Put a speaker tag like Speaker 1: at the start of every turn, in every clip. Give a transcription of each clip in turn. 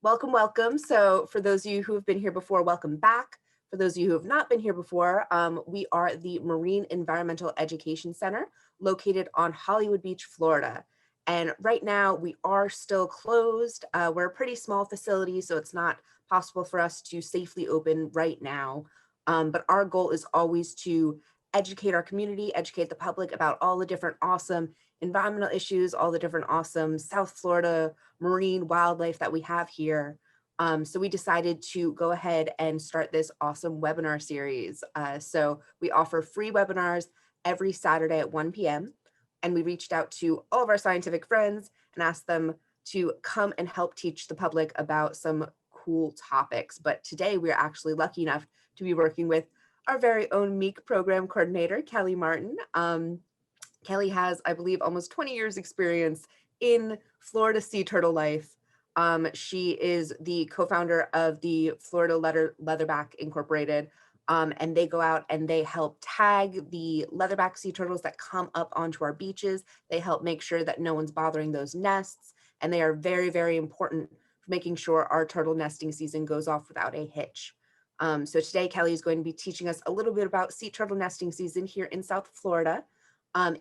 Speaker 1: Welcome, welcome. So for those of you who have been here before, welcome back. For those of you who have not been here before, we are the Marine Environmental Education Center located on Hollywood Beach, Florida. And right now we are still closed. We're a pretty small facility, so it's not possible for us to safely open right now. But our goal is always to educate our community, educate the public about all the different awesome environmental issues, all the different awesome South Florida marine wildlife that we have here. So we decided to go ahead and start this awesome webinar series. So we offer free webinars every Saturday at 1 p.m. And we reached out to all of our scientific friends and asked them to come and help teach the public about some cool topics. But today we're actually lucky enough to be working with our very own MEEC Program Coordinator, Kelly Martin. Kelly has, I believe, almost 20 years experience in Florida sea turtle life. She is the co-founder of the Florida Leatherback Incorporated, and they go out and they help tag the leatherback sea turtles that come up onto our beaches. They help make sure that no one's bothering those nests, and they are very, very important for making sure our turtle nesting season goes off without a hitch. So today, Kelly is going to be teaching us a little bit about sea turtle nesting season here in South Florida.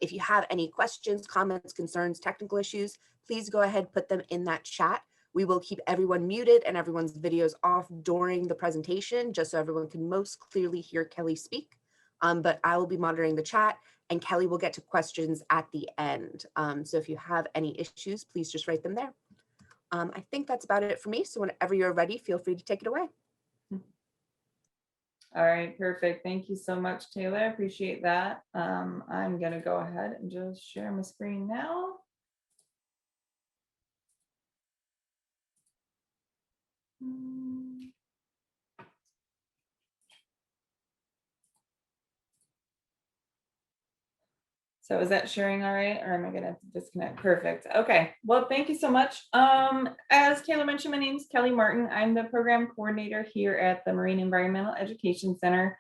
Speaker 1: If you have any questions, comments, concerns, technical issues, please go ahead, put them in that chat. We will keep everyone muted and everyone's videos off during the presentation, just so everyone can most clearly hear Kelly speak. But I will be monitoring the chat and Kelly will get to questions at the end. So if you have any issues, please just write them there. I think that's about it for me. So whenever you're ready, feel free to take it away.
Speaker 2: All right, perfect. Thank you so much, Taylor. I appreciate that. I'm going to go ahead and just share my screen now. So is that sharing all right, or am I going to disconnect? Perfect. Okay. Well, thank you so much. As Taylor mentioned, my name is Kelly Martin. I'm the program coordinator here at the Marine Environmental Education Center.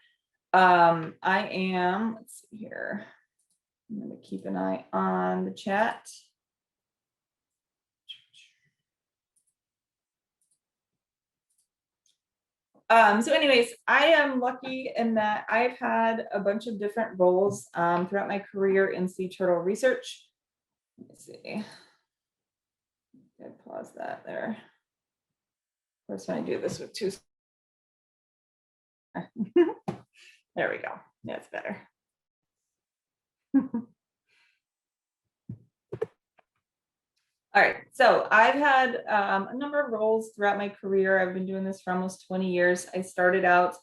Speaker 2: I am, let's see here. I'm going to keep an eye on the chat. So anyways, I am lucky in that I've had a bunch of different roles throughout my career in sea turtle research. Let me see. I'll pause that there. Of course, when I do this with two. There we go. That's better. All right, so I've had a number of roles throughout my career. I've been doing this for almost 20 years. I started out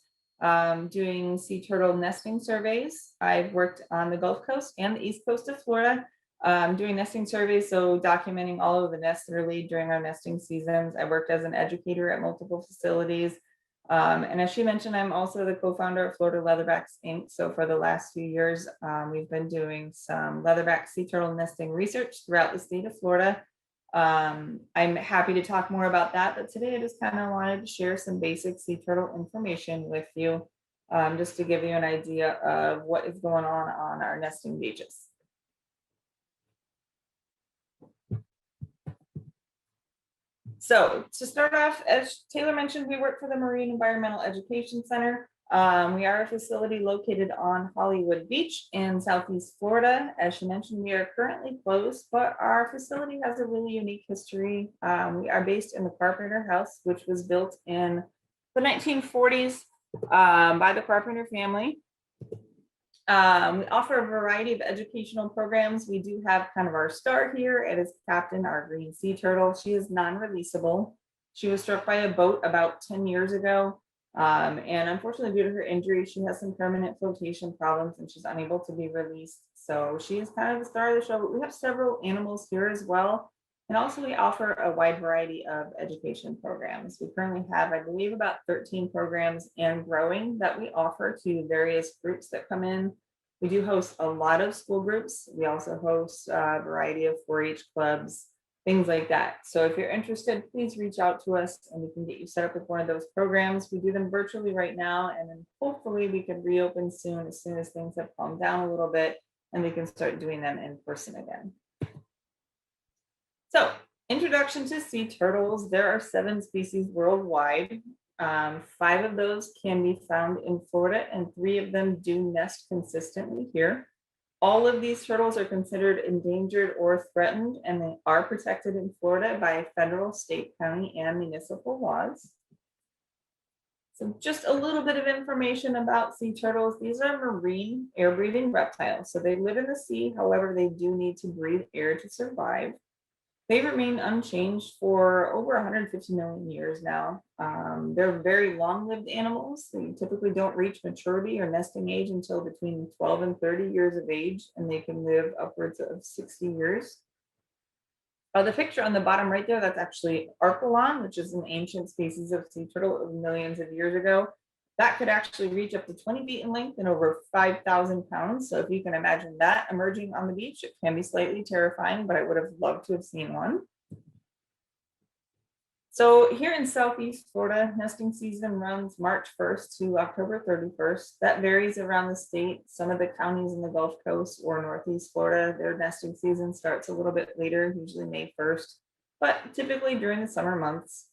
Speaker 2: doing sea turtle nesting surveys. I've worked on the Gulf Coast and the East Coast of Florida doing nesting surveys, so documenting all of the nests that are laid during our nesting seasons. I worked as an educator at multiple facilities. And as she mentioned, I'm also the co-founder of Florida Leatherbacks Inc. So for the last few years, we've been doing some leatherback sea turtle nesting research throughout the state of Florida. I'm happy to talk more about that, but today I just kind of wanted to share some basic sea turtle information with you, just to give you an idea of what is going on our nesting beaches. So to start off, as Taylor mentioned, we work for the Marine Environmental Education Center. We are a facility located on Hollywood Beach in Southeast Florida. As she mentioned, we are currently closed, but our facility has a really unique history. We are based in the Carpenter house, which was built in the 1940s by the Carpenter family. We offer a variety of educational programs. We do have kind of our star here. It is Captain, our green sea turtle. She is non-releasable. She was struck by a boat about 10 years ago. And unfortunately, due to her injury, she has some permanent flotation problems and she's unable to be released. So she is kind of the star of the show. But we have several animals here as well. And also we offer a wide variety of education programs. We currently have, I believe, about 13 programs and growing that we offer to various groups that come in. We do host a lot of school groups. We also host a variety of 4-H clubs, things like that. So if you're interested, please reach out to us and we can get you set up with one of those programs. We do them virtually right now, and then hopefully we can reopen soon as things have calmed down a little bit and we can start doing them in person again. So Introduction to sea turtles. There are 7 species worldwide. 5 of those can be found in Florida, and 3 of them do nest consistently here. All of these turtles are considered endangered or threatened, and they are protected in Florida by federal, state, county, and municipal laws. So just a little bit of information about sea turtles. These are marine air-breathing reptiles. So they live in the sea. However, they do need to breathe air to survive. They remain unchanged for over 150 million years now. They're very long-lived animals. They typically don't reach maturity or nesting age until between 12 and 30 years of age, and they can live upwards of 60 years. The picture on the bottom right there, that's actually Archelon, which is an ancient species of sea turtle of millions of years ago. That could actually reach up to 20 feet in length and over 5,000 pounds. So if you can imagine that emerging on the beach, it can be slightly terrifying, but I would have loved to have seen one. So here in Southeast Florida, nesting season runs March 1st to October 31st. That varies around the state. Some of the counties in the Gulf Coast or Northeast Florida, their nesting season starts a little bit later, usually May 1st, but typically during the summer months.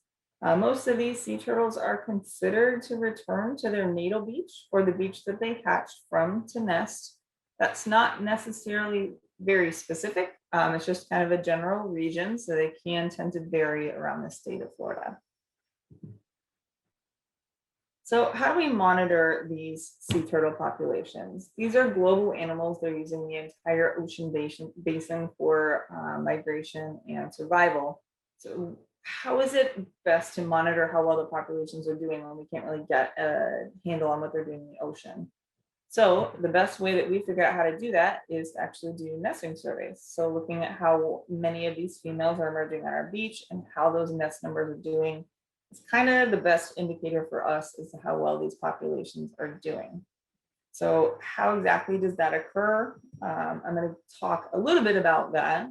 Speaker 2: Most of these sea turtles are considered to return to their natal beach or the beach that they hatched from to nest. That's not necessarily very specific. It's just kind of a general region, so they can tend to vary around the state of Florida. So how do we monitor these sea turtle populations? These are global animals. They're using the entire ocean basin for migration and survival. So how is it best to monitor how well the populations are doing when we can't really get a handle on what they're doing in the ocean? So the best way that we figure out how to do that is to actually do nesting surveys. So looking at how many of these females are emerging on our beach and how those nest numbers are doing is kind of the best indicator for us as to how well these populations are doing. So how exactly does that occur? I'm going to talk a little bit about that.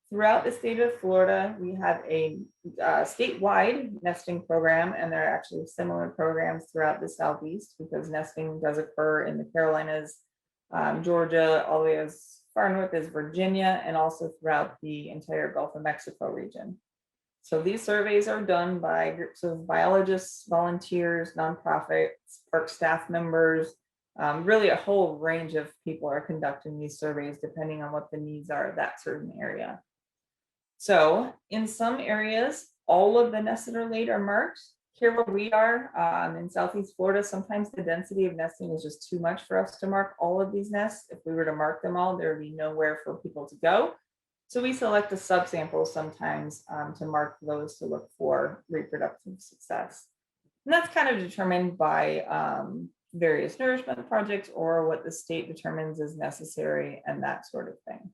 Speaker 2: Throughout the state of Florida, we have a statewide nesting program, and there are actually similar programs throughout the Southeast because nesting does occur in the Carolinas, Georgia, all the way as far north as Virginia, and also throughout the entire Gulf of Mexico region. So these surveys are done by groups of biologists, volunteers, nonprofits, park staff members. Really a whole range of people are conducting these surveys depending on what the needs are of that certain area. So in some areas, all of the nests that are laid are marked. Here where we are in Southeast Florida, sometimes the density of nesting is just too much for us to mark all of these nests. If we were to mark them all, there would be nowhere for people to go. So we select a subsample sometimes to mark those to look for reproductive success. And that's kind of determined by various nourishment projects or what the state determines is necessary and that sort of thing.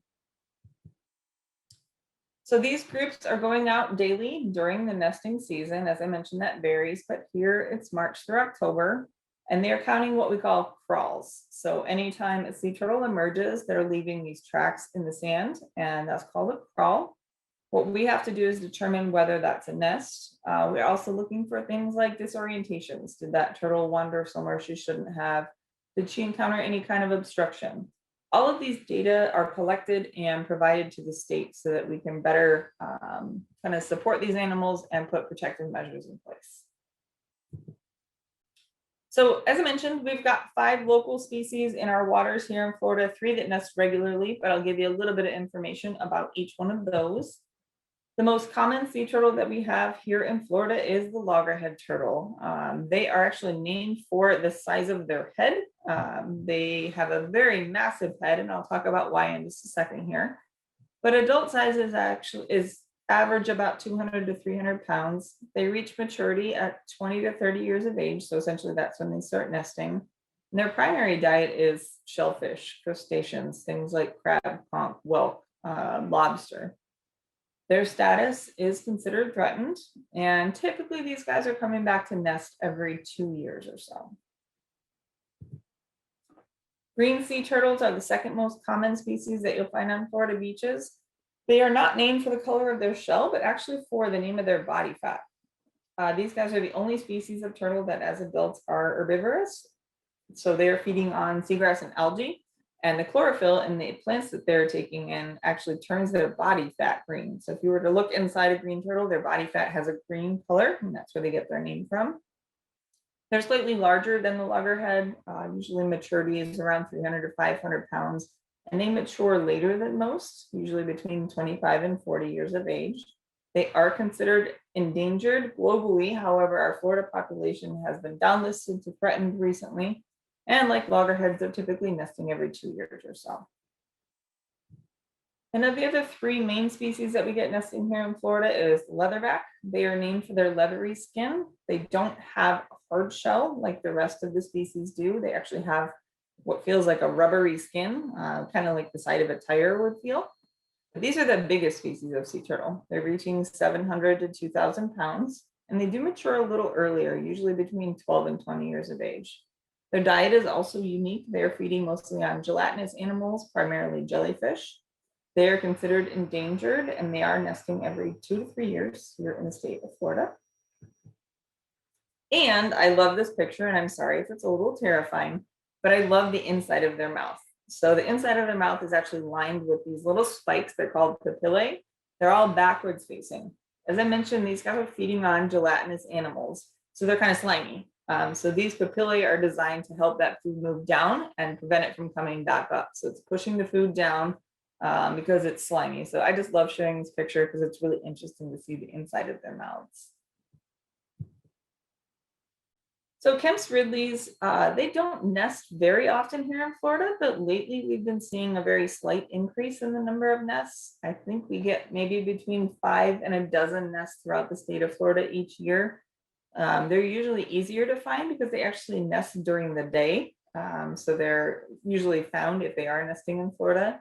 Speaker 2: So these groups are going out daily during the nesting season. As I mentioned, that varies, but here it's March through October, and they're counting what we call crawls. So anytime a sea turtle emerges, they're leaving these tracks in the sand, and that's called a crawl. What we have to do is determine whether that's a nest. We're also looking for things like disorientations. Did that turtle wander somewhere she shouldn't have? Did she encounter any kind of obstruction? All of these data are collected and provided to the state so that we can better kind of support these animals and put protective measures in place. So as I mentioned, we've got 5 local species in our waters here in Florida, 3 that nest regularly, but I'll give you a little bit of information about each one of those. The most common sea turtle that we have here in Florida is the loggerhead turtle. They are actually named for the size of their head. They have a very massive head, and I'll talk about why in just a second here. But adult size is average about 200 to 300 pounds. They reach maturity at 20 to 30 years of age. So essentially that's when they start nesting. And their primary diet is shellfish, crustaceans, things like crab, conch, whelk, lobster. Their status is considered threatened, and typically these guys are coming back to nest every 2 years or so. Green sea turtles are the second most common species that you'll find on Florida beaches. They are not named for the color of their shell, but actually for the name of their body fat. These guys are the only species of turtle that as adults are herbivorous. So they are feeding on seagrass and algae. And the chlorophyll in the plants that they're taking in actually turns their body fat green. So if you were to look inside a green turtle, their body fat has a green color, and that's where they get their name from. They're slightly larger than the loggerhead. Usually maturity is around 300 to 500 pounds, and they mature later than most, usually between 25 and 40 years of age. They are considered endangered globally. However, our Florida population has been downlisted to threatened recently. And like loggerheads, they're typically nesting every 2 years or so. And of the other three main species that we get nesting here in Florida is leatherback. They are named for their leathery skin. They don't have a hard shell like the rest of the species do. They actually have what feels like a rubbery skin, kind of like the side of a tire would feel. But these are the biggest species of sea turtle. They're reaching 700 to 2,000 pounds, and they do mature a little earlier, usually between 12 and 20 years of age. Their diet is also unique. They're feeding mostly on gelatinous animals, primarily jellyfish. They are considered endangered, and they are nesting every 2 to 3 years here in the state of Florida. And I love this picture, and I'm sorry if it's a little terrifying, but I love the inside of their mouth. So the inside of their mouth is actually lined with these little spikes. They're called papillae. They're all backwards facing. As I mentioned, these guys are feeding on gelatinous animals, so they're kind of slimy. So these papillae are designed to help that food move down and prevent it from coming back up. So it's pushing the food down because it's slimy. So I just love sharing this picture because it's really interesting to see the inside of their mouths. So Kemp's Ridleys, they don't nest very often here in Florida, but lately we've been seeing a very slight increase in the number of nests. I think we get maybe between 5 and a dozen nests throughout the state of Florida each year. They're usually easier to find because they actually nest during the day. So they're usually found if they are nesting in Florida.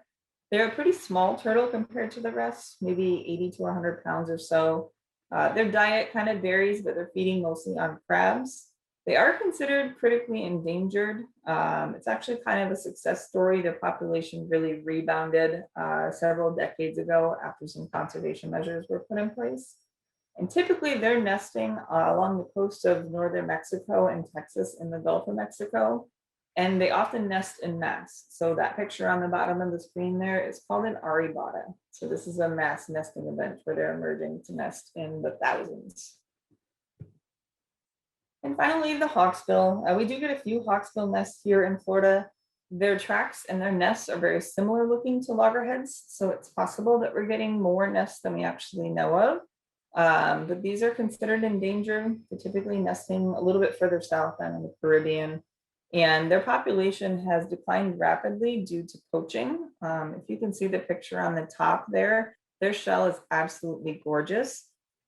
Speaker 2: They're a pretty small turtle compared to the rest, maybe 80 to 100 pounds or so. Their diet kind of varies, but they're feeding mostly on crabs. They are considered critically endangered. It's actually kind of a success story. Their population really rebounded several decades ago after some conservation measures were put in place. And typically they're nesting along the coast of northern Mexico and Texas in the Gulf of Mexico. And they often nest in mass. So that picture on the bottom of the screen there is called an aribata. So this is a mass nesting event where they're emerging to nest in the thousands. And finally, the hawksbill. We do get a few hawksbill nests here in Florida. Their tracks and their nests are very similar looking to loggerheads, so it's possible that we're getting more nests than we actually know of. But these are considered endangered. They're typically nesting a little bit further south than in the Caribbean, and their population has declined rapidly due to poaching. If you can see the picture on the top there, their shell is absolutely gorgeous.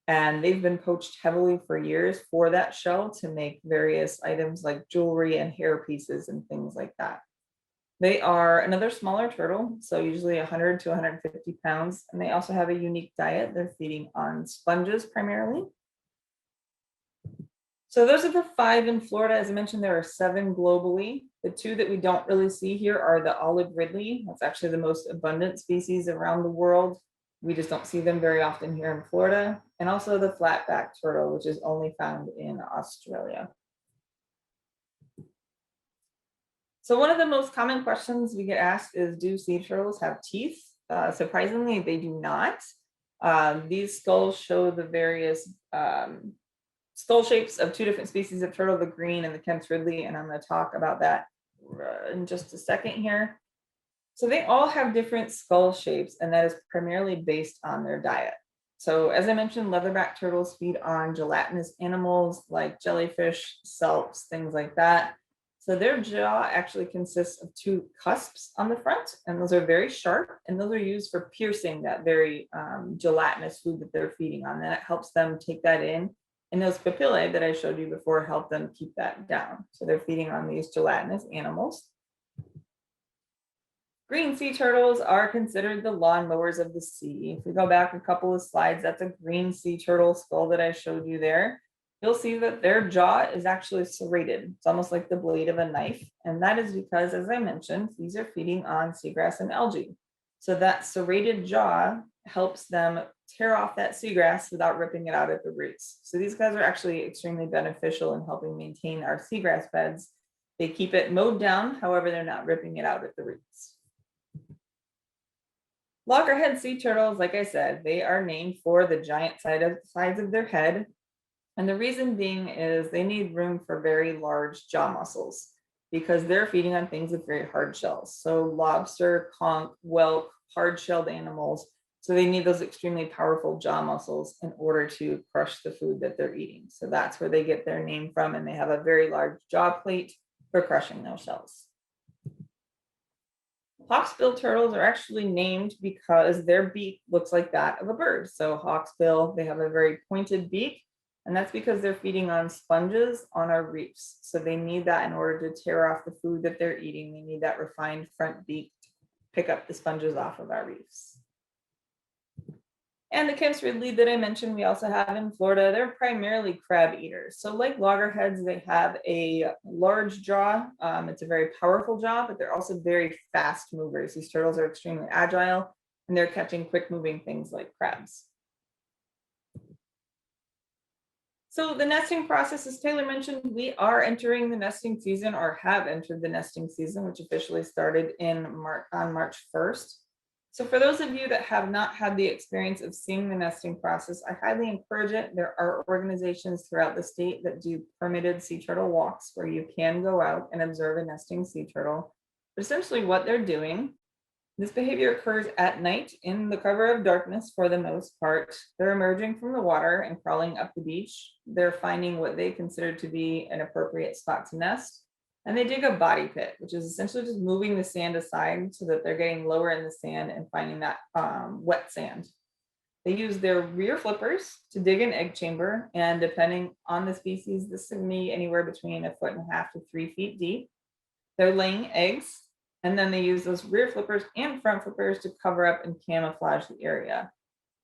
Speaker 2: And they've been poached heavily for years for that shell to make various items like jewelry and hair pieces and things like that. They are another smaller turtle, so usually 100 to 150 pounds. And they also have a unique diet. They're feeding on sponges primarily. So those are the 5 in Florida. As I mentioned, there are 7 globally. The 2 that we don't really see here are the olive ridley. That's actually the most abundant species around the world. We just don't see them very often here in Florida. And also the flatback turtle, which is only found in Australia. So one of the most common questions we get asked is, do sea turtles have teeth? Surprisingly, they do not. These skulls show the various skull shapes of 2 different species of turtle, the green and the Kemp's Ridley, and I'm going to talk about that in just a second here. So they all have different skull shapes, and that is primarily based on their diet. So as I mentioned, leatherback turtles feed on gelatinous animals like jellyfish, salps, things like that. So their jaw actually consists of 2 cusps on the front, and those are very sharp, and those are used for piercing that very gelatinous food that they're feeding on. That helps them take that in. And those papillae that I showed you before help them keep that down. So they're feeding on these gelatinous animals. Green sea turtles are considered the lawnmowers of the sea. If we go back a couple of slides, that's a green sea turtle skull that I showed you there. You'll see that their jaw is actually serrated. It's almost like the blade of a knife. And that is because, as I mentioned, these are feeding on seagrass and algae. So that serrated jaw helps them tear off that seagrass without ripping it out at the roots. So these guys are actually extremely beneficial in helping maintain our seagrass beds, They keep it mowed down, however, they're not ripping it out at the roots. Loggerhead sea turtles, like I said, they are named for the giant size of their head. And the reason being is they need room for very large jaw muscles because they're feeding on things with very hard shells. So lobster, conch, whelk, hard-shelled animals. So they need those extremely powerful jaw muscles in order to crush the food that they're eating. So that's where they get their name from, and they have a very large jaw plate for crushing those shells. Hawksbill turtles are actually named because their beak looks like that of a bird. So hawksbill, they have a very pointed beak, and that's because they're feeding on sponges on our reefs. So they need that in order to tear off the food that they're eating. They need that refined front beak to pick up the sponges off of our reefs. And the Kemp's ridley that I mentioned, we also have in Florida, they're primarily crab eaters. So like loggerheads, they have a large jaw. It's a very powerful jaw, but they're also very fast movers. These turtles are extremely agile, and they're catching quick moving things like crabs. So the nesting process, as Taylor mentioned, we are entering the nesting season, or have entered the nesting season, which officially started on March 1st. So for those of you that have not had the experience of seeing the nesting process, I highly encourage it. There are organizations throughout the state that do permitted sea turtle walks where you can go out and observe a nesting sea turtle. But essentially what they're doing, this behavior occurs at night in the cover of darkness for the most part. They're emerging from the water and crawling up the beach. They're finding what they consider to be an appropriate spot to nest. And they dig a body pit, which is essentially just moving the sand aside so that they're getting lower in the sand and finding that wet sand. They use their rear flippers to dig an egg chamber, and depending on the species, this can be anywhere between 1.5 to 3 feet deep. They're laying eggs, and then they use those rear flippers and front flippers to cover up and camouflage the area.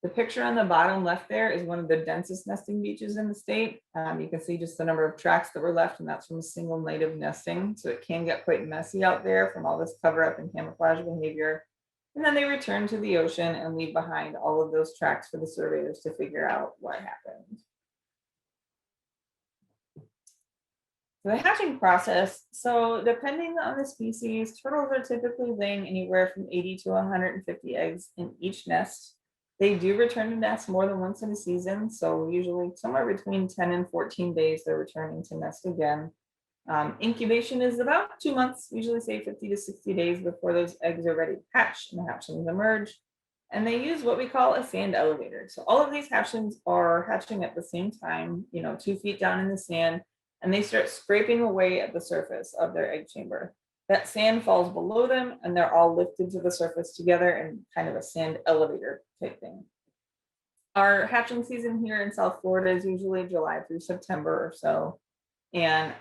Speaker 2: The picture on the bottom left there is one of the densest nesting beaches in the state. You can see just the number of tracks that were left, and that's from a single night of nesting. So it can get quite messy out there from all this cover up and camouflage behavior. And then they return to the ocean and leave behind all of those tracks for the surveyors to figure out what happened. The hatching process. So depending on the species, turtles are typically laying anywhere from 80 to 150 eggs in each nest. They do return to nest more than once in a season. So usually somewhere between 10 and 14 days, they're returning to nest again. Incubation is about 2 months, usually say 50 to 60 days before those eggs are ready to hatch and the hatchlings emerge. And they use what we call a sand elevator. So all of these hatchlings are hatching at the same time, 2 feet down in the sand, and they start scraping away at the surface of their egg chamber. That sand falls below them, and they're all lifted to the surface together in kind of a sand elevator type thing. Our hatching season here in South Florida is usually July through September or so. And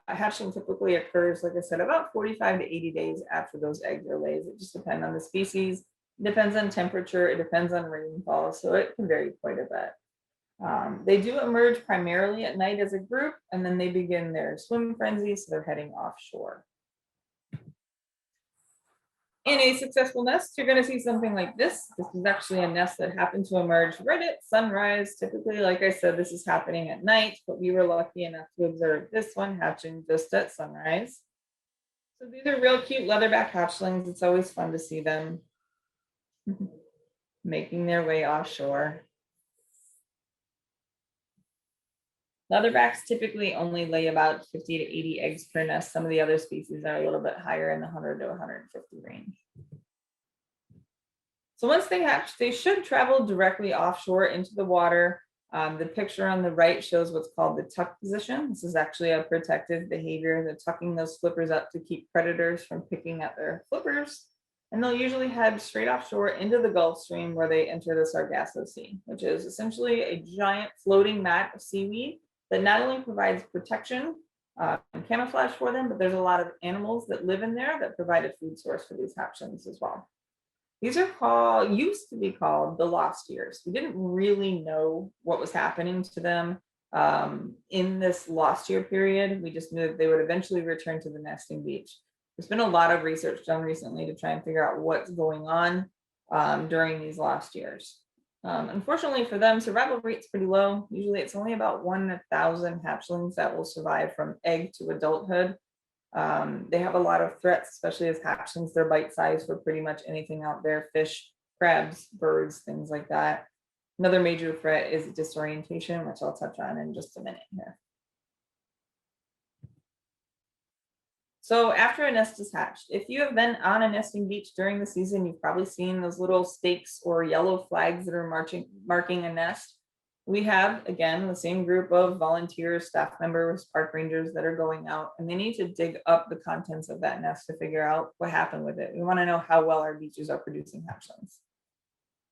Speaker 2: hatching typically occurs, like I said, about 45 to 80 days after those eggs are laid. It just depends on the species, it depends on temperature, it depends on rainfall, so it can vary quite a bit. They do emerge primarily at night as a group, and then they begin their swim frenzy, so they're heading offshore. In a successful nest, you're going to see something like this. This is actually a nest that happened to emerge right at sunrise. Typically, like I said, this is happening at night, but we were lucky enough to observe this one hatching just at sunrise. So these are real cute leatherback hatchlings. It's always fun to see them making their way offshore. Leatherbacks typically only lay about 50 to 80 eggs per nest. Some of the other species are a little bit higher in the 100 to 150 range. So once they hatch, they should travel directly offshore into the water. The picture on the right shows what's called the tuck position. This is actually a protective behavior. They're tucking those flippers up to keep predators from picking at their flippers. And they'll usually head straight offshore into the Gulf Stream where they enter the Sargasso Sea, which is essentially a giant floating mat of seaweed that not only provides protection and camouflage for them, but there's a lot of animals that live in there that provide a food source for these hatchlings as well. These are used to be called the lost years. We didn't really know what was happening to them in this lost year period. We just knew that they would eventually return to the nesting beach. There's been a lot of research done recently to try and figure out what's going on during these lost years. Unfortunately for them, survival rate's pretty low. Usually it's only about 1 in 1,000 hatchlings that will survive from egg to adulthood. They have a lot of threats, especially as hatchlings. They're bite sized for pretty much anything out there: fish, crabs, birds, things like that. Another major threat is disorientation, which I'll touch on in just a minute here. So after a nest is hatched, if you have been on a nesting beach during the season, you've probably seen those little stakes or yellow flags that are marking a nest. We have, again, the same group of volunteers, staff members, park rangers that are going out, and they need to dig up the contents of that nest to figure out what happened with it. We want to know how well our beaches are producing hatchlings.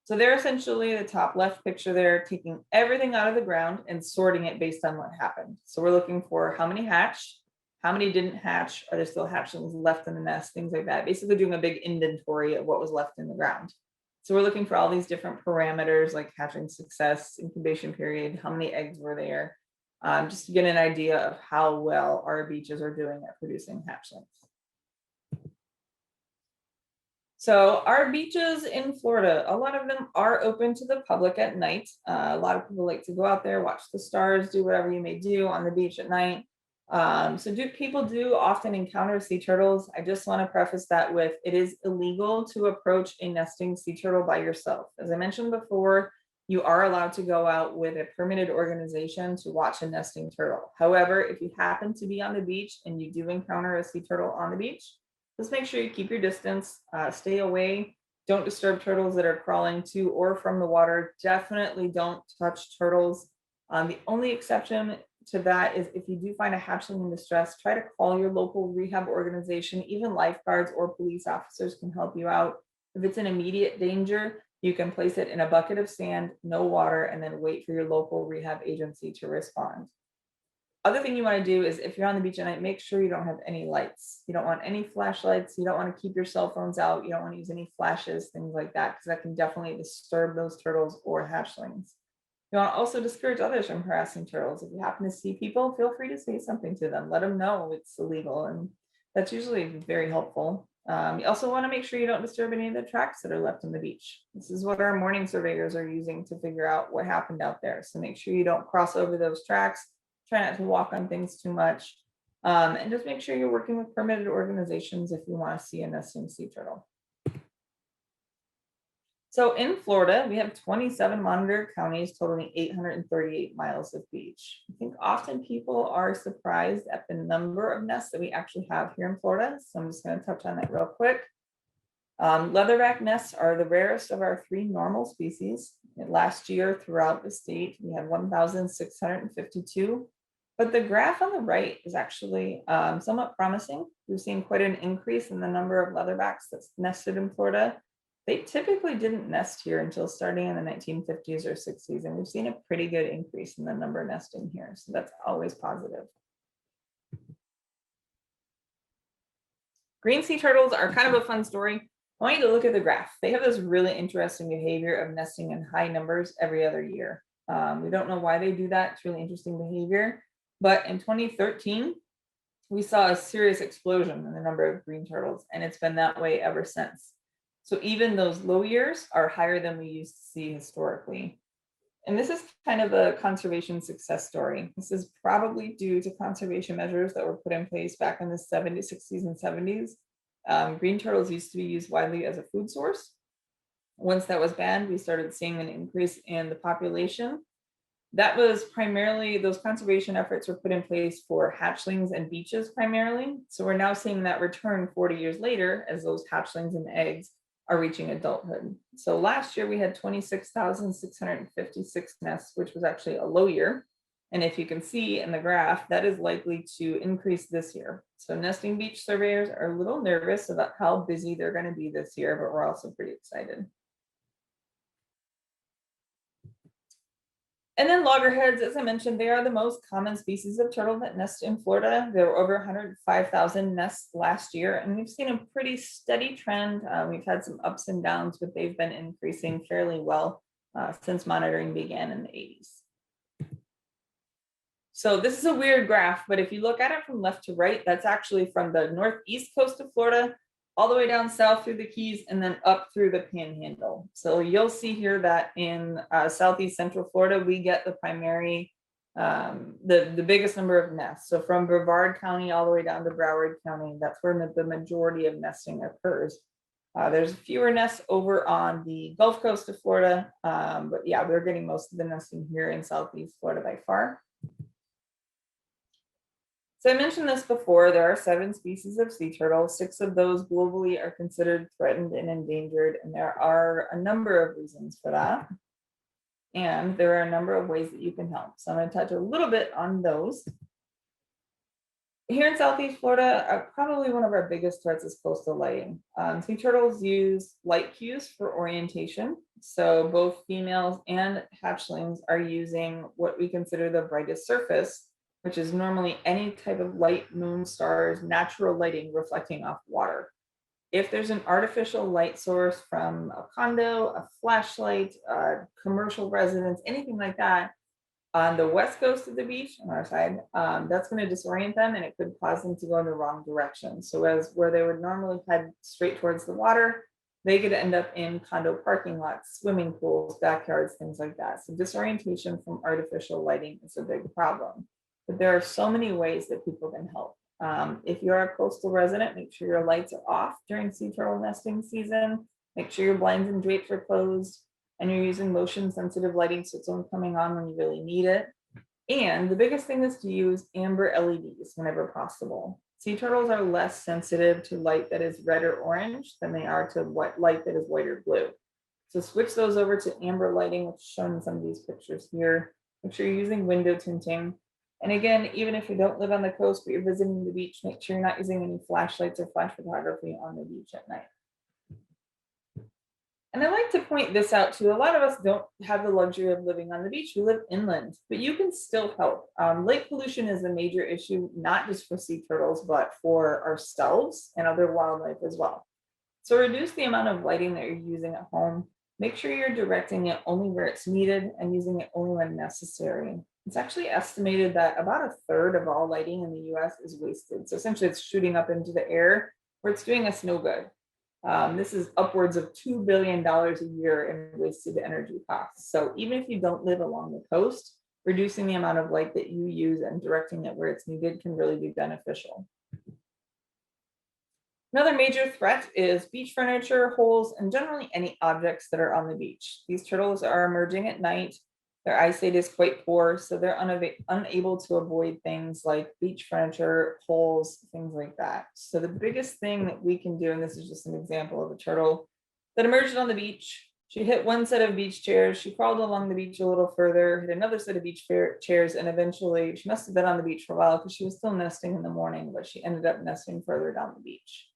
Speaker 2: So they're essentially, the top left picture there, taking everything out of the ground and sorting it based on what happened. So we're looking for how many hatched, how many didn't hatch, are there still hatchlings left in the nest, things like that. Basically doing a big inventory of what was left in the ground. So we're looking for all these different parameters like hatching success, incubation period, how many eggs were there, just to get an idea of how well our beaches are doing at producing hatchlings. So our beaches in Florida, a lot of them are open to the public at night. A lot of people like to go out there, watch the stars, do whatever you may do on the beach at night. People do often encounter sea turtles. I just want to preface that with, it is illegal to approach a nesting sea turtle by yourself. As I mentioned before, you are allowed to go out with a permitted organization to watch a nesting turtle. However, if you happen to be on the beach and you do encounter a sea turtle on the beach, just make sure you keep your distance, stay away. Don't disturb turtles that are crawling to or from the water. Definitely don't touch turtles. The only exception to that is if you do find a hatchling in distress, try to call your local rehab organization. Even lifeguards or police officers can help you out. If it's in immediate danger, you can place it in a bucket of sand, no water, and then wait for your local rehab agency to respond. Other thing you want to do is, if you're on the beach at night, make sure you don't have any lights. You don't want any flashlights. You don't want to keep your cell phones out. You don't want to use any flashes, things like that, because that can definitely disturb those turtles or hatchlings. You want to also discourage others from harassing turtles. If you happen to see people, feel free to say something to them. Let them know it's illegal, and that's usually very helpful. You also want to make sure you don't disturb any of the tracks that are left on the beach. This is what our morning surveyors are using to figure out what happened out there. So make sure you don't cross over those tracks. Try not to walk on things too much. And just make sure you're working with permitted organizations if you want to see a nesting sea turtle. So in Florida, we have 27 monitored counties totaling 838 miles of beach. I think often people are surprised at the number of nests that we actually have here in Florida. So I'm just going to touch on that real quick. Leatherback nests are the rarest of our 3 normal species. Last year throughout the state, we had 1,652. But the graph on the right is actually somewhat promising. We've seen quite an increase in the number of leatherbacks that's nested in Florida. They typically didn't nest here until starting in the 1950s or 60s, and we've seen a pretty good increase in the number nesting here. So that's always positive. Green sea turtles are kind of a fun story. I want you to look at the graph. They have this really interesting behavior of nesting in high numbers every other year. We don't know why they do that. It's really interesting behavior. But in 2013, we saw a serious explosion in the number of green turtles, and it's been that way ever since. So even those low years are higher than we used to see historically. And this is kind of a conservation success story. This is probably due to conservation measures that were put in place back in the 70s, 60s, and 70s. Green turtles used to be used widely as a food source. Once that was banned, we started seeing an increase in the population. That was primarily, those conservation efforts were put in place for hatchlings and beaches primarily. So we're now seeing that return 40 years later as those hatchlings and eggs are reaching adulthood. So last year we had 26,656 nests, which was actually a low year. And if you can see in the graph, that is likely to increase this year. So nesting beach surveyors are a little nervous about how busy they're going to be this year, but we're also pretty excited. And then loggerheads, as I mentioned, they are the most common species of turtle that nest in Florida. There were over 105,000 nests last year, and we've seen a pretty steady trend. We've had some ups and downs, but they've been increasing fairly well since monitoring began in the 80s. So this is a weird graph, but if you look at it from left to right, that's actually from the northeast coast of Florida all the way down south through the Keys and then up through the Panhandle. So you'll see here that in southeast central Florida, we get the primary The biggest number of nests. So from Brevard County all the way down to Broward County, that's where the majority of nesting occurs. There's fewer nests over on the Gulf Coast of Florida, but yeah, we're getting most of the nesting here in Southeast Florida by far. So I mentioned this before, there are 7 species of sea turtles. 6 of those globally are considered threatened and endangered, and there are a number of reasons for that. And there are a number of ways that you can help. So I'm going to touch a little bit on those. Here in Southeast Florida, probably one of our biggest threats is coastal lighting. Sea turtles use light cues for orientation. So both females and hatchlings are using what we consider the brightest surface, which is normally any type of light, moon, stars, natural lighting reflecting off water. If there's an artificial light source from a condo, a flashlight, a commercial residence, anything like that, on the west coast of the beach, on our side, that's going to disorient them and it could cause them to go in the wrong direction. So as where they would normally head straight towards the water, they could end up in condo parking lots, swimming pools, backyards, things like that. So disorientation from artificial lighting is a big problem. But there are so many ways that people can help. If you're a coastal resident, make sure your lights are off during sea turtle nesting season. Make sure your blinds and drapes are closed and you're using motion sensitive lighting so it's only coming on when you really need it. And the biggest thing is to use amber LEDs whenever possible. Sea turtles are less sensitive to light that is red or orange than they are to light that is white or blue. So switch those over to amber lighting, which is shown in some of these pictures here. Make sure you're using window tinting. And again, even if you don't live on the coast, but you're visiting the beach, make sure you're not using any flashlights or flash photography on the beach at night. And I like to point this out too. A lot of us don't have the luxury of living on the beach. We live inland, but you can still help. Lake pollution is a major issue, not just for sea turtles, but for ourselves and other wildlife as well. So reduce the amount of lighting that you're using at home. Make sure you're directing it only where it's needed and using it only when necessary. It's actually estimated that about 1/3 of all lighting in the US is wasted. So essentially it's shooting up into the air where it's doing us no good. This is upwards of $2 billion a year in wasted energy costs. So even if you don't live along the coast, reducing the amount of light that you use and directing it where it's needed can really be beneficial. Another major threat is beach furniture, holes, and generally any objects that are on the beach. These turtles are emerging at night. Their eyesight is quite poor, so they're unable to avoid things like beach furniture, holes, things like that. So the biggest thing that we can do, and this is just an example of a turtle that emerged on the beach. She hit one set of beach chairs. She crawled along the beach a little further, hit another set of beach chairs, and eventually she must have been on the beach for a while because she was still nesting in the morning, but she ended up nesting further down the beach.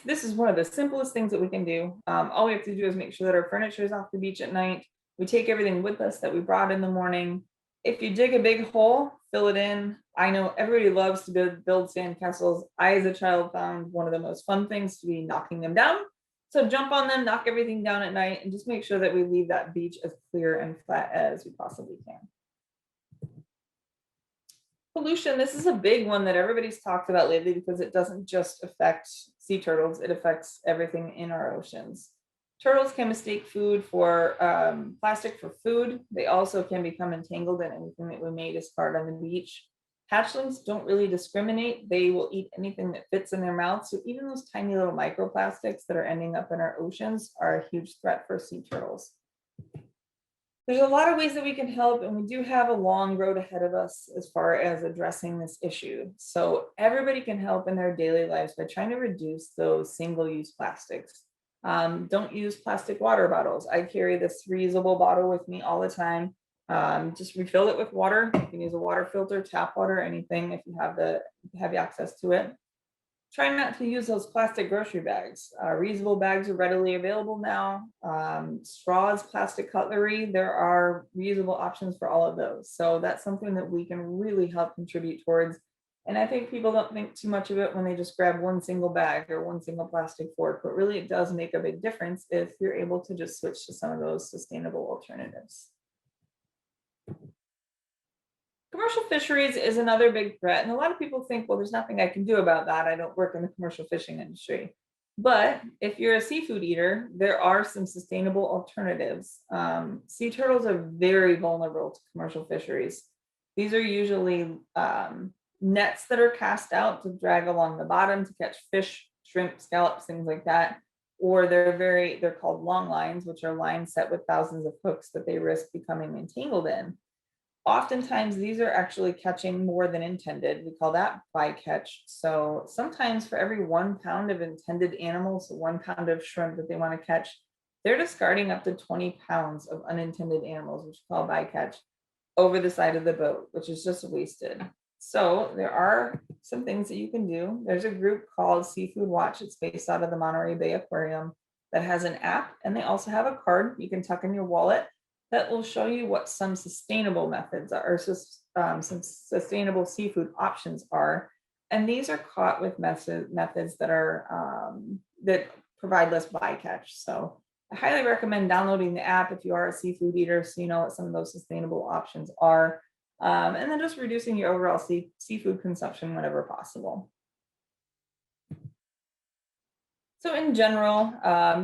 Speaker 2: This is one of the simplest things that we can do. All we have to do is make sure that our furniture is off the beach at night. We take everything with us that we brought in the morning. If you dig a big hole, fill it in. I know everybody loves to build sandcastles. I, as a child, found one of the most fun things to be knocking them down. So jump on them, knock everything down at night, and just make sure that we leave that beach as clear and flat as we possibly can. Pollution, this is a big one that everybody's talked about lately because it doesn't just affect sea turtles, it affects everything in our oceans. Turtles can mistake food for plastic for food. They also can become entangled in anything that we may discard on the beach. Hatchlings don't really discriminate. They will eat anything that fits in their mouth. So even those tiny little microplastics that are ending up in our oceans are a huge threat for sea turtles. There's a lot of ways that we can help, and we do have a long road ahead of us as far as addressing this issue. So everybody can help in their daily lives by trying to reduce those single-use plastics. Don't use plastic water bottles. I carry this reusable bottle with me all the time. Just refill it with water. You can use a water filter, tap water, anything if you have access to it. Try not to use those plastic grocery bags. Reusable bags are readily available now. Straws, plastic cutlery, there are reusable options for all of those. So that's something that we can really help contribute towards. And I think people don't think too much of it when they just grab one single bag or one single plastic fork, but really it does make a big difference if you're able to just switch to some of those sustainable alternatives. Commercial fisheries is another big threat. And a lot of people think, well, there's nothing I can do about that. I don't work in the commercial fishing industry. But if you're a seafood eater, there are some sustainable alternatives. Sea turtles are very vulnerable to commercial fisheries. These are usually nets that are cast out to drag along the bottom to catch fish, shrimp, scallops, things like that. Or they're called long lines, which are lines set with thousands of hooks that they risk becoming entangled in. Oftentimes, these are actually catching more than intended. We call that bycatch. So sometimes for every 1 pound of intended animals, so 1 pound of shrimp that they want to catch, they're discarding up to 20 pounds of unintended animals, which we call bycatch, over the side of the boat, which is just wasted. So there are some things that you can do. There's a group called Seafood Watch. It's based out of the Monterey Bay Aquarium that has an app, and they also have a card you can tuck in your wallet that will show you what some sustainable methods are, some sustainable seafood options are. And these are caught with methods that are that provide less bycatch. So I highly recommend downloading the app if you are a seafood eater, so you know what some of those sustainable options are. And then just reducing your overall seafood consumption whenever possible. So in general,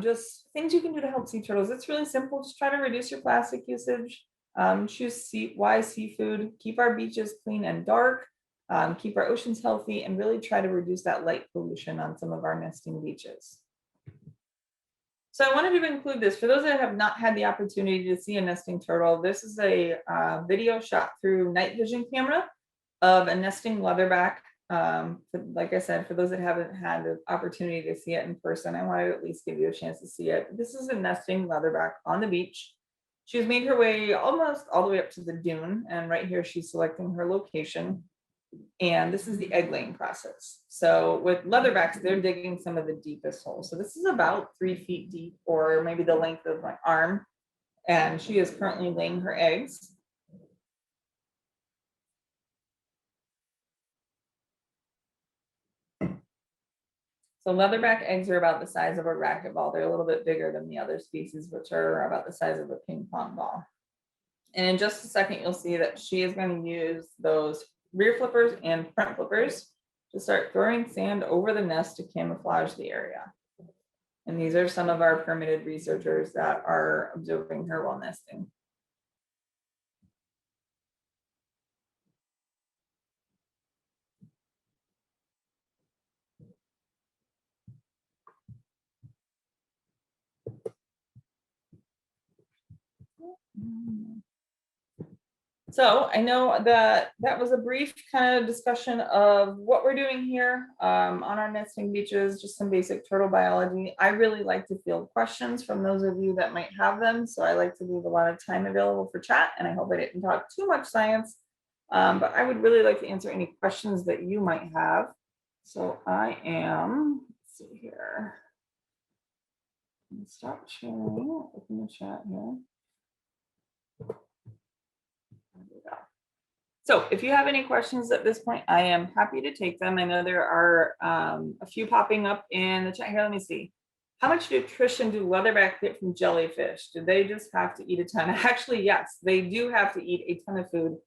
Speaker 2: just things you can do to help sea turtles. It's really simple. Just try to reduce your plastic usage. Choose wise seafood. Keep our beaches clean and dark. Keep our oceans healthy, and really try to reduce that light pollution on some of our nesting beaches. So I wanted to include this for those that have not had the opportunity to see a nesting turtle. This is a video shot through night vision camera of a nesting leatherback. Like I said, for those that haven't had the opportunity to see it in person, I wanted to at least give you a chance to see it. This is a nesting leatherback on the beach. She's made her way almost all the way up to the dune, and right here she's selecting her location. And this is the egg laying process. So with leatherbacks, they're digging some of the deepest holes. So this is about 3 feet deep, or maybe the length of my arm. And she is currently laying her eggs. So leatherback eggs are about the size of a racquetball. They're a little bit bigger than the other species, which are about the size of a ping pong ball. And in just a second, you'll see that she is going to use those rear flippers and front flippers to start throwing sand over the nest to camouflage the area. And these are some of our permitted researchers that are observing her while nesting. So I know that that was a brief kind of discussion of what we're doing here on our nesting beaches, just some basic turtle biology. I really like to field questions from those of you that might have them. So I like to leave a lot of time available for chat, and I hope I didn't talk too much science, but I would really like to answer any questions that you might have. So I am, let's see here. Stop sharing, open the chat here. So if you have any questions at this point, I am happy to take them. I know there are a few popping up in the chat here. Let me see. How much nutrition do leatherback get from jellyfish? Do they just have to eat a ton? Actually, yes, they do have to eat a ton of food.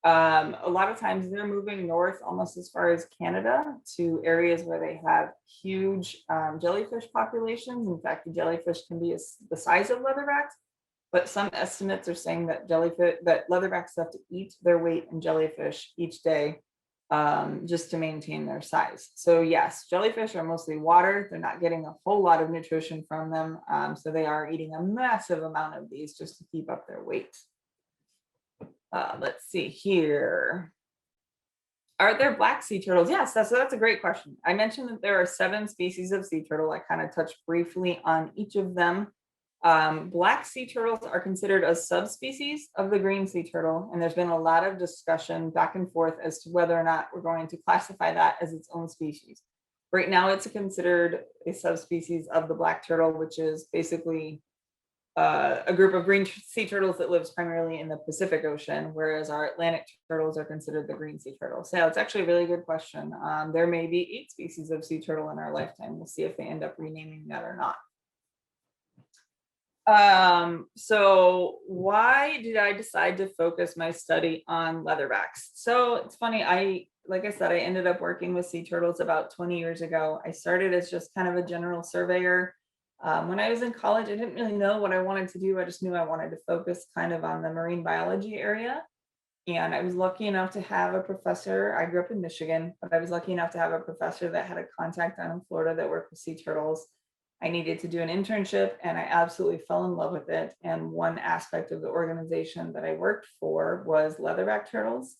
Speaker 2: A lot of times they're moving north almost as far as Canada to areas where they have huge jellyfish populations. In fact, the jellyfish can be the size of leatherbacks. But some estimates are saying that leatherbacks have to eat their weight in jellyfish each day just to maintain their size. So yes, jellyfish are mostly water. They're not getting a whole lot of nutrition from them. So they are eating a massive amount of these just to keep up their weight. Let's see here. Are there black sea turtles? Yes, that's a great question. I mentioned that there are 7 species of sea turtle. I kind of touched briefly on each of them. Black sea turtles are considered a subspecies of the green sea turtle, and there's been a lot of discussion back and forth as to whether or not we're going to classify that as its own species. Right now, it's considered a subspecies of the black turtle, which is basically a group of green sea turtles that lives primarily in the Pacific Ocean, whereas our Atlantic turtles are considered the green sea turtle. So yeah, it's actually a really good question. There may be 8 species of sea turtle in our lifetime. We'll see if they end up renaming that or not. So why did I decide to focus my study on leatherbacks? So it's funny, like I said, I ended up working with sea turtles about 20 years ago. I started as just kind of a general surveyor. When I was in college, I didn't really know what I wanted to do. I just knew I wanted to focus kind of on the marine biology area. And I was lucky enough to have a professor. I grew up in Michigan, but I was lucky enough to have a professor that had a contact down in Florida that worked with sea turtles. I needed to do an internship and I absolutely fell in love with it. And one aspect of the organization that I worked for was leatherback turtles.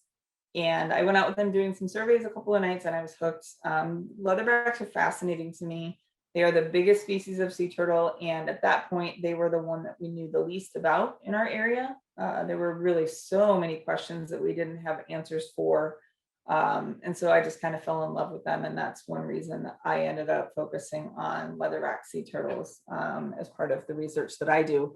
Speaker 2: And I went out with them doing some surveys a couple of nights and I was hooked. Leatherbacks are fascinating to me. They are the biggest species of sea turtle. And at that point, they were the one that we knew the least about in our area. There were really so many questions that we didn't have answers for. And so I just kind of fell in love with them. And that's one reason that I ended up focusing on leatherback sea turtles as part of the research that I do.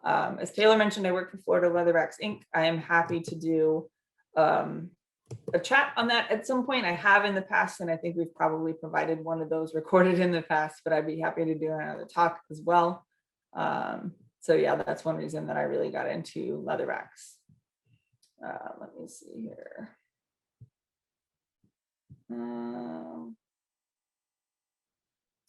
Speaker 2: As Taylor mentioned, I work for Florida Leatherbacks Inc. I am happy to do a chat on that at some point. I have in the past, and I think we've probably provided one of those recorded in the past, but I'd be happy to do another talk as well. So yeah, that's one reason that I really got into leatherbacks. Let me see here. It's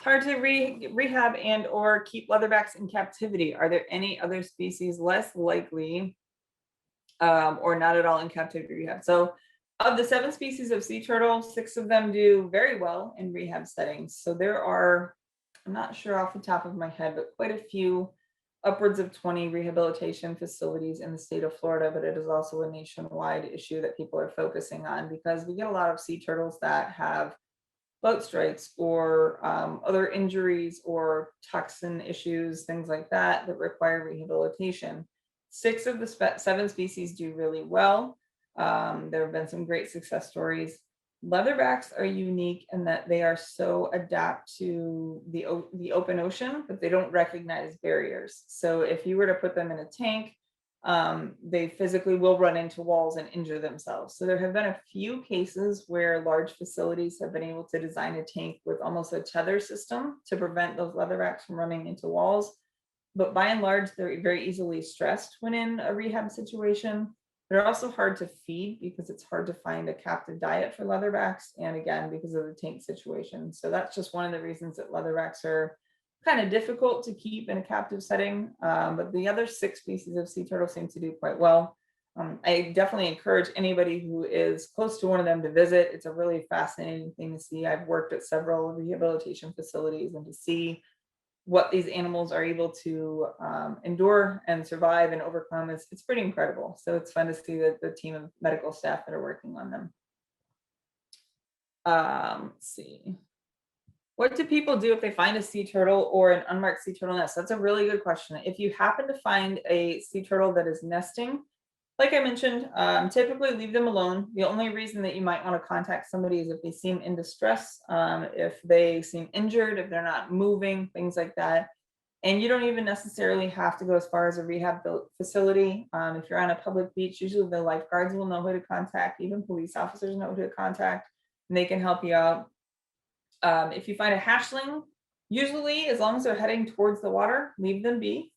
Speaker 2: hard to rehab and or keep leatherbacks in captivity. Are there any other species less likely or not at all in captivity rehab? So of the 7 species of sea turtle, 6 of them do very well in rehab settings. So there are, I'm not sure off the top of my head, but quite a few, upwards of 20 rehabilitation facilities in the state of Florida, but it is also a nationwide issue that people are focusing on because we get a lot of sea turtles that have boat strikes or other injuries or toxin issues, things like that, that require rehabilitation. 6 of the 7 species do really well. There have been some great success stories. Leatherbacks are unique in that they are so adapt to the open ocean, but they don't recognize barriers. So if you were to put them in a tank, they physically will run into walls and injure themselves. So there have been a few cases where large facilities have been able to design a tank with almost a tether system to prevent those leatherbacks from running into walls. But by and large, they're very easily stressed when in a rehab situation. They're also hard to feed because it's hard to find a captive diet for leatherbacks. And again, because of the tank situation. So that's just one of the reasons that leatherbacks are kind of difficult to keep in a captive setting. But the other 6 species of sea turtle seem to do quite well. I definitely encourage anybody who is close to one of them to visit. It's a really fascinating thing to see. I've worked at several rehabilitation facilities and to see what these animals are able to endure and survive and overcome it's pretty incredible. So it's fun to see the team of medical staff that are working on them. Let's see. What do people do if they find a sea turtle or an unmarked sea turtle nest? That's a really good question. If you happen to find a sea turtle that is nesting, like I mentioned, typically leave them alone. The only reason that you might want to contact somebody is if they seem in distress, if they seem injured, if they're not moving, things like that. And you don't even necessarily have to go as far as a rehab facility. If you're on a public beach, usually the lifeguards will know who to contact. Even police officers know who to contact, and they can help you out. If you find a hatchling, usually as long as they're heading towards the water, leave them be.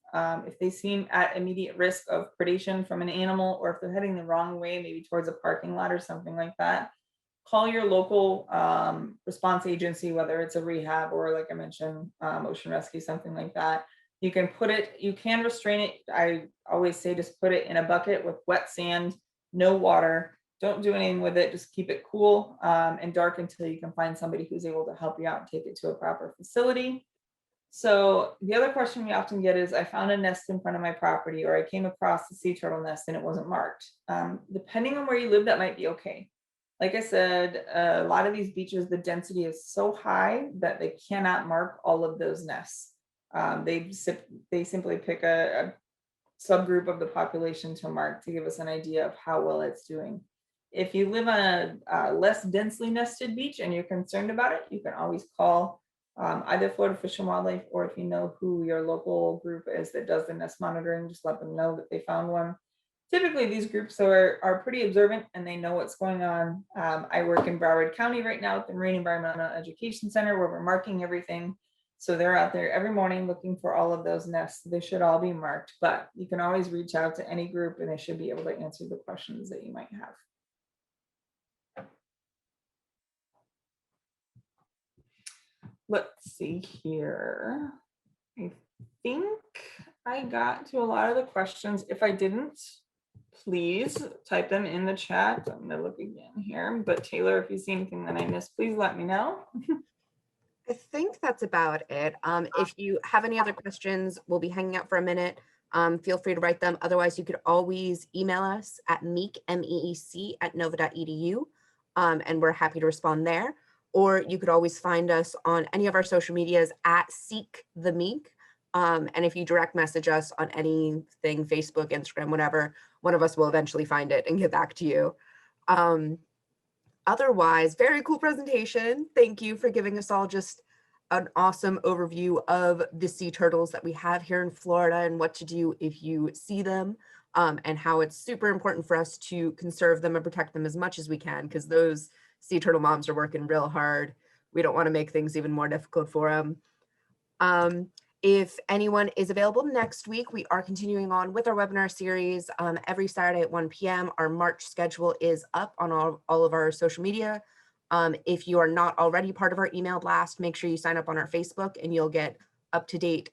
Speaker 2: If they seem at immediate risk of predation from an animal, or if they're heading the wrong way, maybe towards a parking lot or something like that, call your local response agency, whether it's a rehab or, like I mentioned, ocean rescue, something like that. You can restrain it. I always say just put it in a bucket with wet sand, no water. Don't do anything with it. Just keep it cool and dark until you can find somebody who's able to help you out and take it to a proper facility. So the other question we often get is, I found a nest in front of my property, or I came across the sea turtle nest and it wasn't marked. Depending on where you live, that might be okay. Like I said, a lot of these beaches, the density is so high that they cannot mark all of those nests. They simply pick a subgroup of the population to mark to give us an idea of how well it's doing. If you live on a less densely nested beach and you're concerned about it, you can always call either Florida Fish and Wildlife, or if you know who your local group is that does the nest monitoring, just let them know that they found one. Typically, these groups are pretty observant and they know what's going on. I work in Broward County right now at the Marine Environmental Education Center, where we're marking everything. So they're out there every morning looking for all of those nests. They should all be marked, but you can always reach out to any group and they should be able to answer the questions that you might have. Let's see here. I think I got to a lot of the questions. If I didn't, please type them in the chat. I'm gonna look again here, but Taylor, if you see anything that I missed, please let me know.
Speaker 1: I think that's about it. If you have any other questions, we'll be hanging out for a minute. Feel free to write them. Otherwise, you could always email us at meec, MEEC @nova.edu, and we're happy to respond there. Or you could always find us on any of our social medias at Seek the MEEC. And if you direct message us on anything, Facebook, Instagram, whatever, one of us will eventually find it and get back to you. Otherwise, very cool presentation. Thank you for giving us all just an awesome overview of the sea turtles that we have here in Florida and what to do if you see them, and how it's super important for us to conserve them and protect them as much as we can, because those sea turtle moms are working real hard. We don't want to make things even more difficult for them. If anyone is available next week, we are continuing on with our webinar series every Saturday at 1 p.m. Our March schedule is up on all of our social media. If you are not already part of our email blast, make sure you sign up on our Facebook and you'll get up-to-date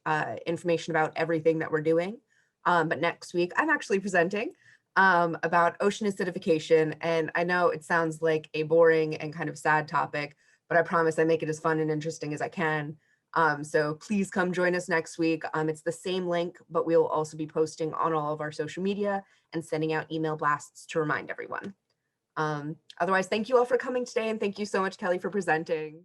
Speaker 1: information about everything that we're doing. But next week, I'm actually presenting about ocean acidification. And I know it sounds like a boring and kind of sad topic, but I promise I make it as fun and interesting as I can. So please come join us next week. It's the same link, but we will also be posting on all of our social media and sending out email blasts to remind everyone. Otherwise, thank you all for coming today, and thank you so much, Kelly, for presenting.